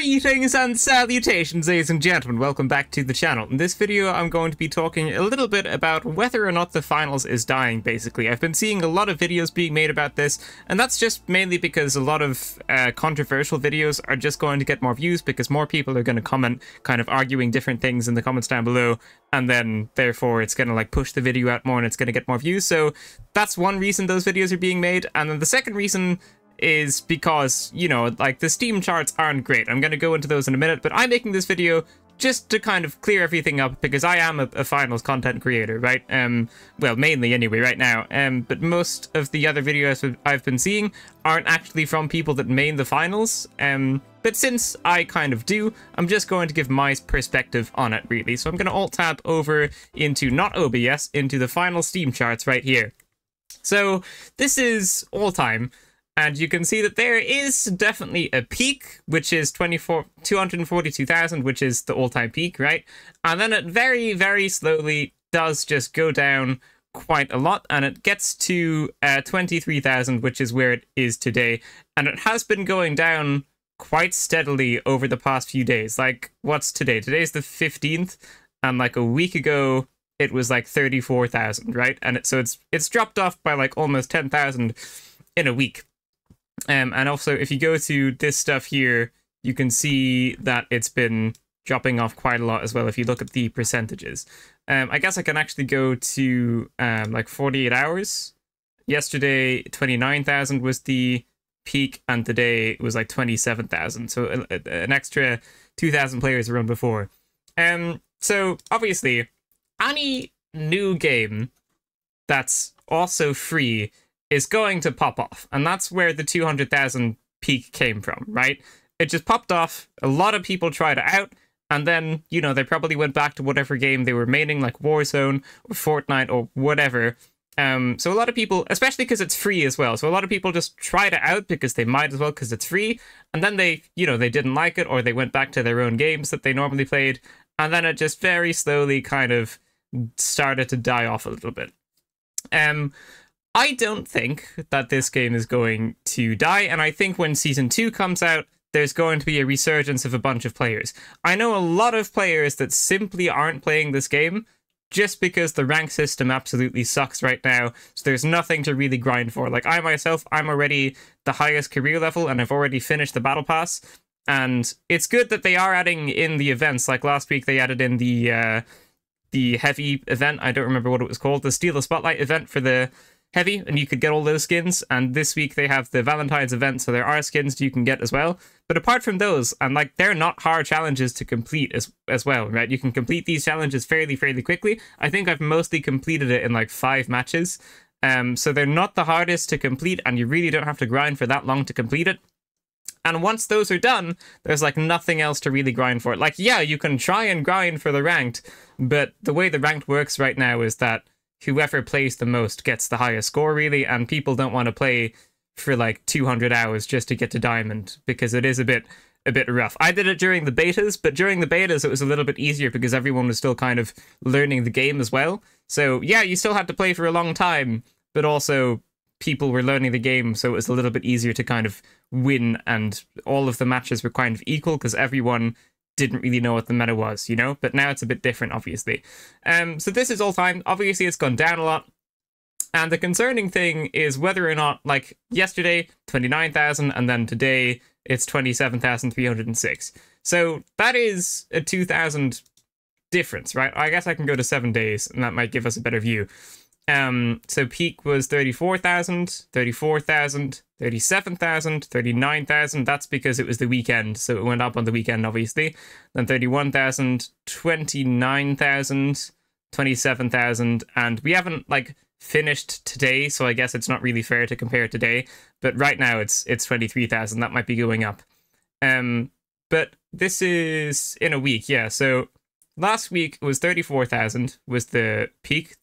Greetings and salutations, ladies and gentlemen. Welcome back to the channel. In this video, I'm going to be talking a little bit about whether or not the finals is dying, basically. I've been seeing a lot of videos being made about this, and that's just mainly because a lot of controversial videos are just going to get more views because more people are going to comment, kind of arguing different things in the comments down below, and then, therefore, it's going to, like, push the video out more and it's going to get more views. So that's one reason those videos are being made, and then the second reason is because, you know, like, the Steam charts aren't great. I'm going to go into those in a minute, but I'm making this video just to kind of clear everything up because I am a finals content creator, right? Well, mainly anyway right now. But most of the other videos I've been seeing aren't actually from people that main the finals. But since I kind of do, I'm just going to give my perspective on it, really. So I'm going to alt-tab over into, not OBS, into the final Steam charts right here. So this is all-time. And you can see that there is definitely a peak, which is 242,000, which is the all-time peak, right? And then it very, very slowly does just go down quite a lot, and it gets to 23,000, which is where it is today. And it has been going down quite steadily over the past few days. Like, what's today? Today's the 15th, and like a week ago, it was like 34,000, right? And so it's dropped off by like almost 10,000 in a week. And also, if you go to this stuff here, you can see that it's been dropping off quite a lot as well if you look at the percentages. I guess I can actually go to like 48 hours. Yesterday, 29,000 was the peak, and today it was like 27,000. So an extra 2,000 players around before. So obviously, any new game that's also free is going to pop off, and that's where the 200,000 peak came from, right? It just popped off, a lot of people tried it out, and then, you know, they probably went back to whatever game they were maining, like Warzone, or Fortnite, or whatever. So a lot of people, especially because it's free as well, so a lot of people just tried it out because they might as well because it's free, and then they, you know, they didn't like it, or they went back to their own games that they normally played, and then it just very slowly kind of started to die off a little bit. I don't think that this game is going to die, and I think when Season 2 comes out, there's going to be a resurgence of a bunch of players. I know a lot of players that simply aren't playing this game just because the rank system absolutely sucks right now, so there's nothing to really grind for. Like, I myself, I'm already the highest career level, and I've already finished the Battle Pass, and it's good that they are adding in the events. Like, last week they added in the heavy event, I don't remember what it was called, the Steal the Spotlight event for the heavy, and you could get all those skins, and this week they have the Valentine's event, so there are skins you can get as well. But apart from those, and like, they're not hard challenges to complete as well, right? You can complete these challenges fairly quickly. I think I've mostly completed it in like 5 matches, so they're not the hardest to complete, and you really don't have to grind for that long to complete it. And once those are done, there's like nothing else to really grind for. Like, yeah, you can try and grind for the ranked, but the way the ranked works right now is that whoever plays the most gets the highest score, really, and people don't want to play for like 200 hours just to get to diamond because it is a bit rough. I did it during the betas, but during the betas it was a little bit easier because everyone was still kind of learning the game as well. So yeah, you still had to play for a long time, but also people were learning the game, so it was a little bit easier to kind of win, and all of the matches were kind of equal because everyone didn't really know what the meta was, you know? But now it's a bit different, obviously. So this is all time. Obviously, it's gone down a lot. And the concerning thing is whether or not, like, yesterday, 29,000, and then today, it's 27,306. So that is a 2,000 difference, right? I guess I can go to 7 days, and that might give us a better view. So peak was 34,000, 34,000, 37,000, 39,000. That's because it was the weekend, so it went up on the weekend, obviously. Then 31,000, 29,000, 27,000, and we haven't, like, finished today, so I guess it's not really fair to compare today. But right now it's 23,000. That might be going up. But this is in a week, yeah. So last week was 34,000 was the peak.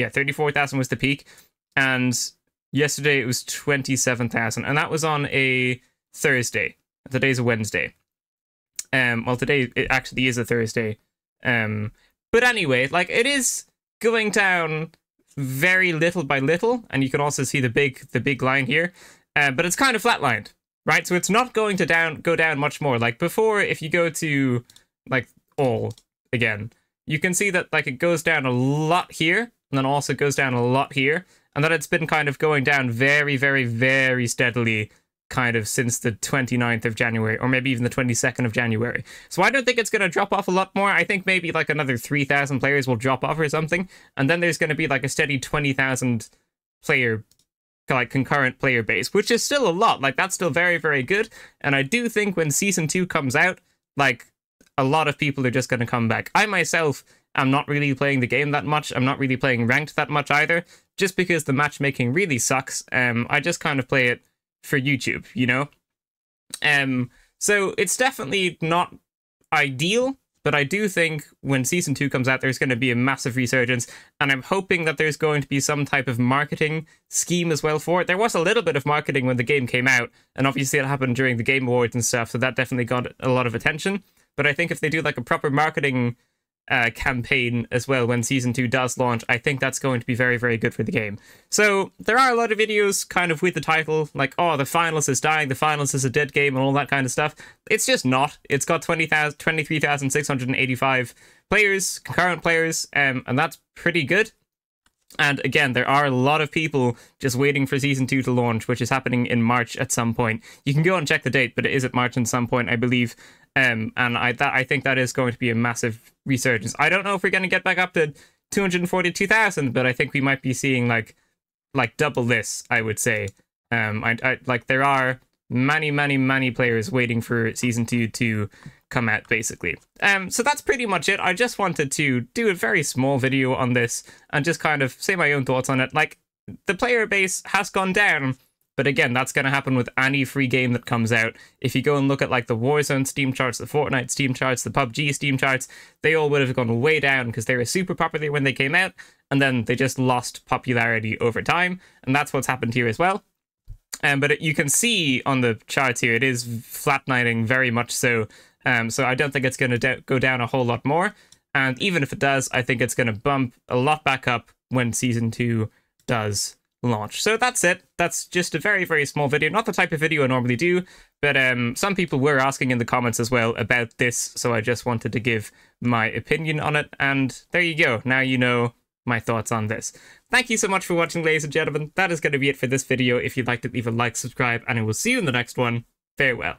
34,000 was the peak, and yesterday it was 27,000, and that was on a Thursday. Today's a Wednesday. Well, today it actually is a Thursday. But anyway, like, it is going down very little by little, and you can also see the big line here. But it's kind of flatlined. right? So it's not going to go down much more. Like before, if you go to like all again, you can see that like it goes down a lot here, and then also goes down a lot here, and that it's been kind of going down very, very, very steadily kind of since the 29th of January, or maybe even the 22nd of January. So I don't think it's going to drop off a lot more. I think maybe like another 3,000 players will drop off or something, and then there's going to be like a steady 20,000 player, like concurrent player base, which is still a lot. Like that's still very, very good. And I do think when Season 2 comes out, like a lot of people are just going to come back. I myself am not really playing the game that much. I'm not really playing ranked that much either, just because the matchmaking really sucks. I just kind of play it for YouTube, you know? So it's definitely not ideal, but I do think when Season 2 comes out, there's going to be a massive resurgence, and I'm hoping that there's going to be some type of marketing scheme as well for it. There was a little bit of marketing when the game came out, and obviously it happened during the Game Awards and stuff, so that definitely got a lot of attention. But I think if they do like a proper marketing campaign as well when Season 2 does launch, I think that's going to be very, very good for the game. So there are a lot of videos kind of with the title, like, oh, the finals is dying, the finals is a dead game, and all that kind of stuff. It's just not. It's got 23,685 players, concurrent players, and that's pretty good. And again, there are a lot of people just waiting for Season 2 to launch, which is happening in March at some point. You can go and check the date, but it is at March at some point, I believe. And I think that is going to be a massive resurgence. I don't know if we're going to get back up to 242,000, but I think we might be seeing like double this, I would say. Like there are many players waiting for Season 2 to come out, basically. So that's pretty much it. I just wanted to do a very small video on this and just kind of say my own thoughts on it. Like, the player base has gone down, but again, that's going to happen with any free game that comes out. If you go and look at like the Warzone Steam charts, the Fortnite Steam charts, the PUBG Steam charts, they all would have gone way down because they were super popular when they came out, and then they just lost popularity over time, and that's what's happened here as well. But you can see on the charts here, it is flatlining very much so. So I don't think it's going to go down a whole lot more. And even if it does, I think it's going to bump a lot back up when Season 2 does launch. So that's it. That's just a very, very small video. Not the type of video I normally do, but some people were asking in the comments as well about this, so I just wanted to give my opinion on it. And there you go. Now you know my thoughts on this. Thank you so much for watching, ladies and gentlemen. That is going to be it for this video. If you'd like to leave a like, subscribe, and I will see you in the next one. Farewell.